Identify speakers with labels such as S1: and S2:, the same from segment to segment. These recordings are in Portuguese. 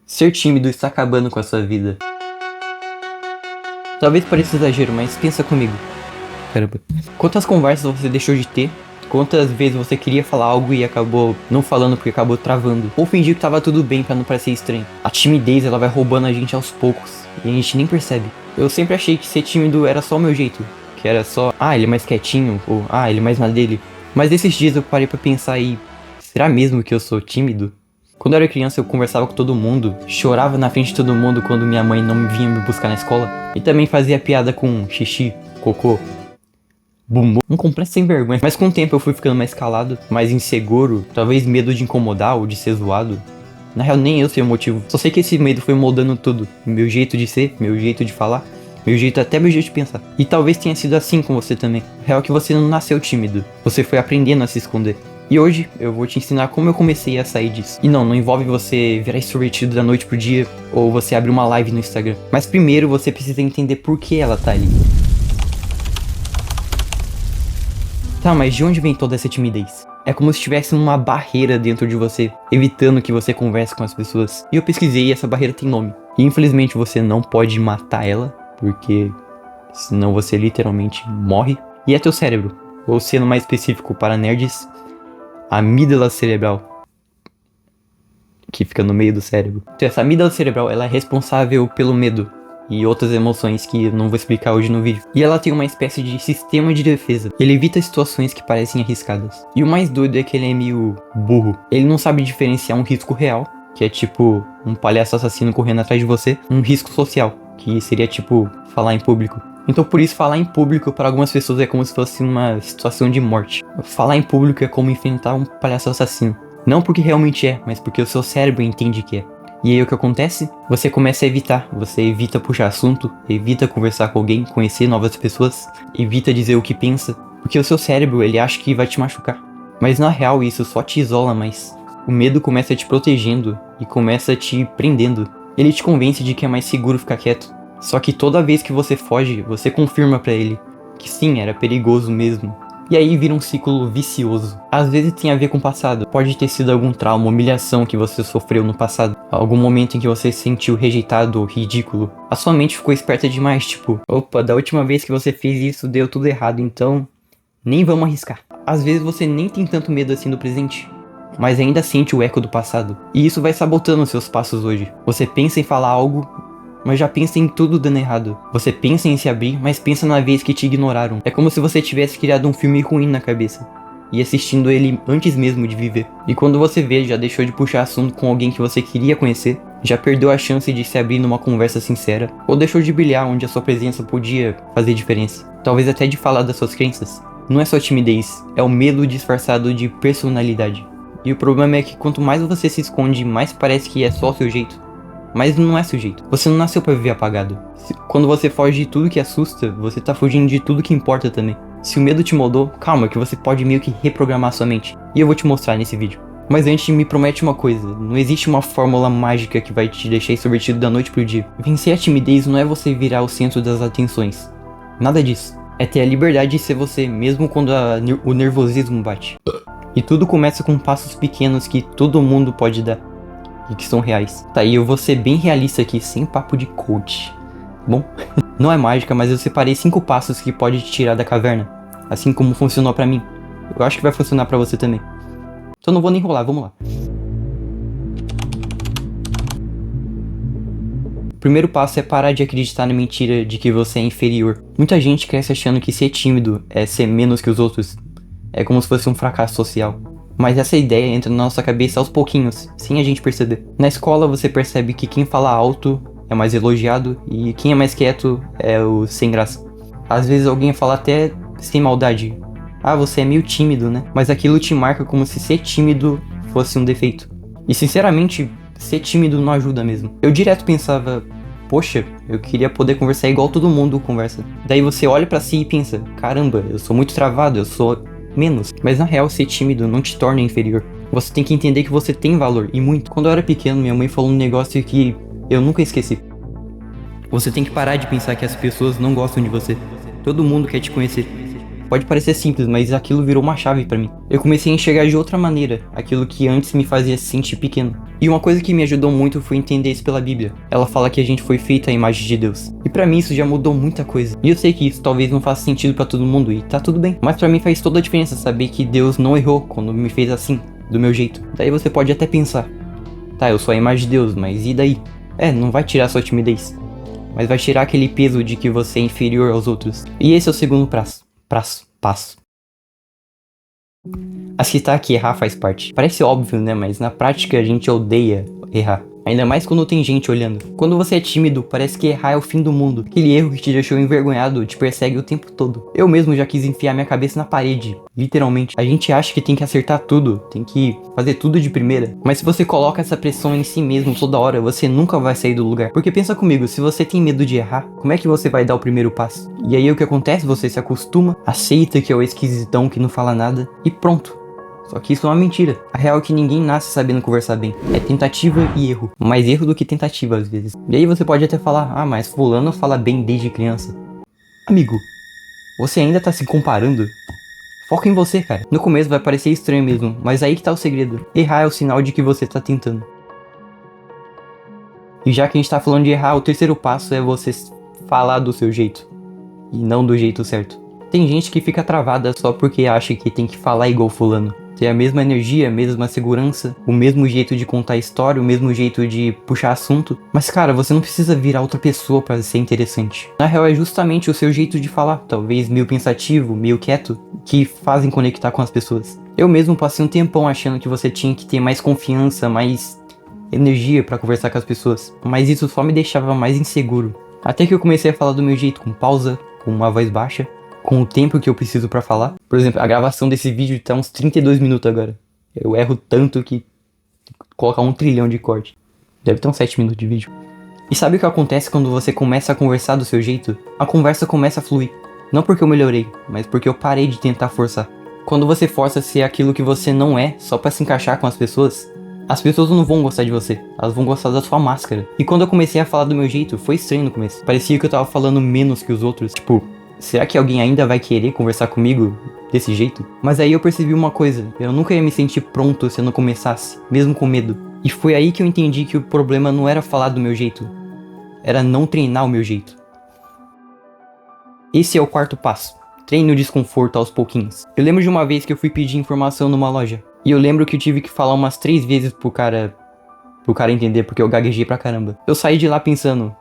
S1: Ser tímido está acabando com a sua vida. Talvez pareça exagero, mas pensa comigo. Caramba. Quantas conversas você deixou de ter? Quantas vezes você queria falar algo e acabou não falando porque acabou travando? Ou fingir que tava tudo bem pra não parecer estranho? A timidez, ela vai roubando a gente aos poucos e a gente nem percebe. Eu sempre achei que ser tímido era só o meu jeito. Que era só, ele é mais quietinho, ou ele é mais na dele. Mas esses dias eu parei pra pensar e... será mesmo que eu sou tímido? Quando eu era criança eu conversava com todo mundo, chorava na frente de todo mundo quando minha mãe não vinha me buscar na escola. E também fazia piada com xixi, cocô, bumbum, um completo sem vergonha. Mas com o tempo eu fui ficando mais calado, mais inseguro, talvez medo de incomodar ou de ser zoado. Na real nem eu sei o motivo, só sei que esse medo foi moldando tudo. Meu jeito de ser, meu jeito de falar, meu jeito de pensar. E talvez tenha sido assim com você também. Real que você não nasceu tímido, você foi aprendendo a se esconder. E hoje eu vou te ensinar como eu comecei a sair disso. E não envolve você virar extrovertido da noite pro dia, ou você abrir uma live no Instagram. Mas primeiro você precisa entender por que ela tá ali. Tá, mas de onde vem toda essa timidez? É como se tivesse uma barreira dentro de você, evitando que você converse com as pessoas. E eu pesquisei e essa barreira tem nome. E infelizmente você não pode matar ela, porque senão você literalmente morre. E é teu cérebro, ou sendo mais específico para nerds, a amígdala cerebral, que fica no meio do cérebro. Então essa amígdala cerebral, ela é responsável pelo medo e outras emoções que eu não vou explicar hoje no vídeo. E ela tem uma espécie de sistema de defesa. Ele evita situações que parecem arriscadas. E o mais doido é que ele é meio burro. Ele não sabe diferenciar um risco real, que é tipo um palhaço assassino correndo atrás de você, um risco social, que seria tipo falar em público. Então por isso falar em público para algumas pessoas é como se fosse uma situação de morte. Falar em público é como enfrentar um palhaço assassino. Não porque realmente é, mas porque o seu cérebro entende que é. E aí o que acontece? Você começa a evitar. Você evita puxar assunto, evita conversar com alguém, conhecer novas pessoas, evita dizer o que pensa. Porque o seu cérebro, ele acha que vai te machucar. Mas na real isso só te isola mais. O medo começa te protegendo e começa te prendendo. Ele te convence de que é mais seguro ficar quieto. Só que toda vez que você foge, você confirma pra ele que sim, era perigoso mesmo. E aí vira um ciclo vicioso. Às vezes tem a ver com o passado. Pode ter sido algum trauma, humilhação que você sofreu no passado. Algum momento em que você se sentiu rejeitado ou ridículo. A sua mente ficou esperta demais, tipo... opa, da última vez que você fez isso deu tudo errado, então... nem vamos arriscar. Às vezes você nem tem tanto medo assim do presente, mas ainda sente o eco do passado. E isso vai sabotando os seus passos hoje. Você pensa em falar algo... mas já pensa em tudo dando errado. Você pensa em se abrir, mas pensa na vez que te ignoraram. É como se você tivesse criado um filme ruim na cabeça e assistindo ele antes mesmo de viver. E quando você vê, já deixou de puxar assunto com alguém que você queria conhecer, já perdeu a chance de se abrir numa conversa sincera, ou deixou de brilhar onde a sua presença podia fazer diferença. Talvez até de falar das suas crenças. Não é só timidez, é o medo disfarçado de personalidade. E o problema é que quanto mais você se esconde, mais parece que é só o seu jeito. Mas não é seu jeito. Você não nasceu pra viver apagado. Quando você foge de tudo que assusta, você tá fugindo de tudo que importa também. Se o medo te moldou, calma que você pode meio que reprogramar sua mente. E eu vou te mostrar nesse vídeo. Mas antes me promete uma coisa. Não existe uma fórmula mágica que vai te deixar extrovertido da noite pro dia. Vencer a timidez não é você virar o centro das atenções. Nada disso. É ter a liberdade de ser você, mesmo quando o nervosismo bate. E tudo começa com passos pequenos que todo mundo pode dar. E que são reais. Tá, e eu vou ser bem realista aqui, sem papo de coach. Bom, não é mágica, mas eu separei 5 passos que pode te tirar da caverna. Assim como funcionou pra mim. Eu acho que vai funcionar pra você também. Então não vou nem enrolar, vamos lá. O primeiro passo é parar de acreditar na mentira de que você é inferior. Muita gente cresce achando que ser tímido é ser menos que os outros. É como se fosse um fracasso social. Mas essa ideia entra na nossa cabeça aos pouquinhos, sem a gente perceber. Na escola você percebe que quem fala alto é mais elogiado e quem é mais quieto é o sem graça. Às vezes alguém fala até sem maldade. Você é meio tímido, né? Mas aquilo te marca como se ser tímido fosse um defeito. E sinceramente, ser tímido não ajuda mesmo. Eu direto pensava, poxa, eu queria poder conversar igual todo mundo conversa. Daí você olha pra si e pensa, caramba, eu sou muito travado, eu sou... menos. Mas na real, ser tímido não te torna inferior. Você tem que entender que você tem valor, e muito. Quando eu era pequeno, minha mãe falou um negócio que eu nunca esqueci. Você tem que parar de pensar que as pessoas não gostam de você. Todo mundo quer te conhecer. Pode parecer simples, mas aquilo virou uma chave pra mim. Eu comecei a enxergar de outra maneira aquilo que antes me fazia se sentir pequeno. E uma coisa que me ajudou muito foi entender isso pela Bíblia. Ela fala que a gente foi feita à imagem de Deus. E pra mim isso já mudou muita coisa. E eu sei que isso talvez não faça sentido pra todo mundo e tá tudo bem. Mas pra mim faz toda a diferença saber que Deus não errou quando me fez assim, do meu jeito. Daí você pode até pensar, tá, eu sou a imagem de Deus, mas e daí? Não vai tirar sua timidez. Mas vai tirar aquele peso de que você é inferior aos outros. E esse é o segundo passo. Aceitar que errar faz parte. Parece óbvio, né? Mas na prática a gente odeia errar. Ainda mais quando tem gente olhando. Quando você é tímido, parece que errar é o fim do mundo. Aquele erro que te deixou envergonhado te persegue o tempo todo. Eu mesmo já quis enfiar minha cabeça na parede, literalmente. A gente acha que tem que acertar tudo, tem que fazer tudo de primeira. Mas se você coloca essa pressão em si mesmo toda hora, você nunca vai sair do lugar. Porque pensa comigo, se você tem medo de errar, como é que você vai dar o primeiro passo? E aí o que acontece? Você se acostuma, aceita que é o esquisitão que não fala nada e pronto. Só que isso é uma mentira. A real é que ninguém nasce sabendo conversar bem. É tentativa e erro. Mais erro do que tentativa às vezes. E aí você pode até falar, mas fulano fala bem desde criança. Amigo, você ainda tá se comparando? Foca em você, cara. No começo vai parecer estranho mesmo, mas aí que tá o segredo. Errar é o sinal de que você tá tentando. E já que a gente tá falando de errar, o terceiro passo é você falar do seu jeito. E não do jeito certo. Tem gente que fica travada só porque acha que tem que falar igual fulano. Ter a mesma energia, a mesma segurança, o mesmo jeito de contar a história, o mesmo jeito de puxar assunto. Mas cara, você não precisa virar outra pessoa pra ser interessante. Na real é justamente o seu jeito de falar, talvez meio pensativo, meio quieto, que fazem conectar com as pessoas. Eu mesmo passei um tempão achando que você tinha que ter mais confiança, mais energia pra conversar com as pessoas. Mas isso só me deixava mais inseguro. Até que eu comecei a falar do meu jeito, com pausa, com uma voz baixa, com o tempo que eu preciso pra falar. Por exemplo, a gravação desse vídeo tá uns 32 minutos agora. Eu erro tanto que colocar 1 trilhão de corte. Deve ter uns 7 minutos de vídeo. E sabe o que acontece quando você começa a conversar do seu jeito? A conversa começa a fluir. Não porque eu melhorei, mas porque eu parei de tentar forçar. Quando você força a ser aquilo que você não é, só pra se encaixar com as pessoas não vão gostar de você, elas vão gostar da sua máscara. E quando eu comecei a falar do meu jeito, foi estranho no começo. Parecia que eu tava falando menos que os outros, tipo, será que alguém ainda vai querer conversar comigo desse jeito? Mas aí eu percebi uma coisa, eu nunca ia me sentir pronto se eu não começasse, mesmo com medo. E foi aí que eu entendi que o problema não era falar do meu jeito, era não treinar o meu jeito. Esse é o quarto passo, treine o desconforto aos pouquinhos. Eu lembro de uma vez que eu fui pedir informação numa loja, e eu lembro que eu tive que falar umas 3 vezes pro cara entender, porque eu gaguejei pra caramba. Eu saí de lá pensando,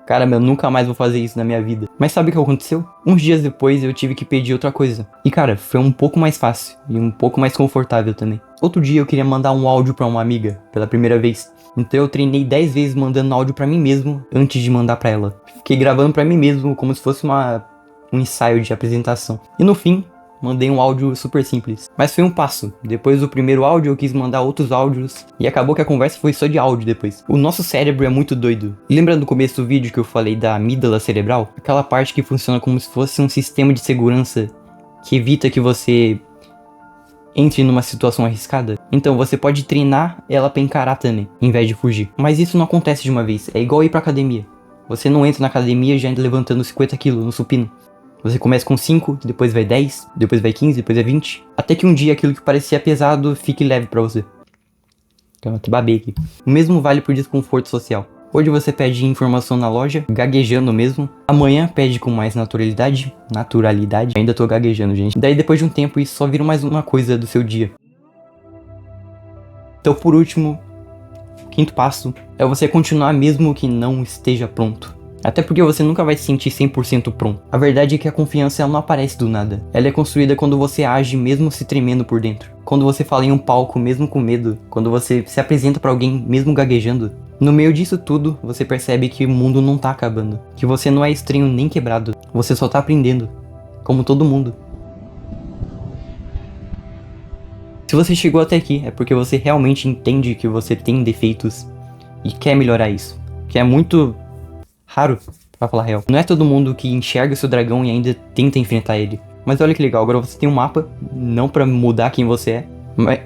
S1: caramba, eu nunca mais vou fazer isso na minha vida. Mas sabe o que aconteceu? Uns dias depois eu tive que pedir outra coisa. E cara, foi um pouco mais fácil e um pouco mais confortável também. Outro dia eu queria mandar um áudio pra uma amiga, pela primeira vez. Então eu treinei 10 vezes mandando áudio pra mim mesmo, antes de mandar pra ela. Fiquei gravando pra mim mesmo, como se fosse um ensaio de apresentação. E no fim, mandei um áudio super simples. Mas foi um passo. Depois do primeiro áudio eu quis mandar outros áudios. E acabou que a conversa foi só de áudio depois. O nosso cérebro é muito doido. Lembra do começo do vídeo que eu falei da amígdala cerebral? Aquela parte que funciona como se fosse um sistema de segurança que evita que você entre numa situação arriscada. Então você pode treinar ela pra encarar também, em vez de fugir. Mas isso não acontece de uma vez. É igual ir pra academia. Você não entra na academia já levantando 50 kg no supino. Você começa com 5, depois vai 10, depois vai 15, depois é 20. Até que um dia aquilo que parecia pesado fique leve pra você. Então, eu te babei aqui. O mesmo vale pro desconforto social. Hoje você pede informação na loja, gaguejando mesmo. Amanhã pede com mais naturalidade. Ainda tô gaguejando, gente. Daí depois de um tempo isso só vira mais uma coisa do seu dia. Então por último, o quinto passo é você continuar mesmo que não esteja pronto. Até porque você nunca vai se sentir 100% pronto. A verdade é que a confiança ela não aparece do nada. Ela é construída quando você age mesmo se tremendo por dentro. Quando você fala em um palco mesmo com medo. Quando você se apresenta pra alguém mesmo gaguejando. No meio disso tudo, você percebe que o mundo não tá acabando. Que você não é estranho nem quebrado. Você só tá aprendendo. Como todo mundo. Se você chegou até aqui, é porque você realmente entende que você tem defeitos. E quer melhorar isso. Que é muito raro, pra falar a real. Não é todo mundo que enxerga o seu dragão e ainda tenta enfrentar ele. Mas olha que legal, agora você tem um mapa, não pra mudar quem você é,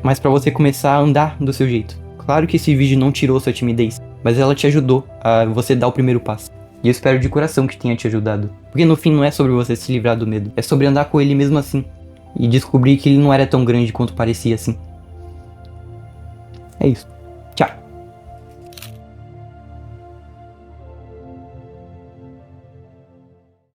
S1: mas pra você começar a andar do seu jeito. Claro que esse vídeo não tirou sua timidez, mas ela te ajudou a você dar o primeiro passo. E eu espero de coração que tenha te ajudado. Porque no fim não é sobre você se livrar do medo, é sobre andar com ele mesmo assim. E descobrir que ele não era tão grande quanto parecia assim. É isso.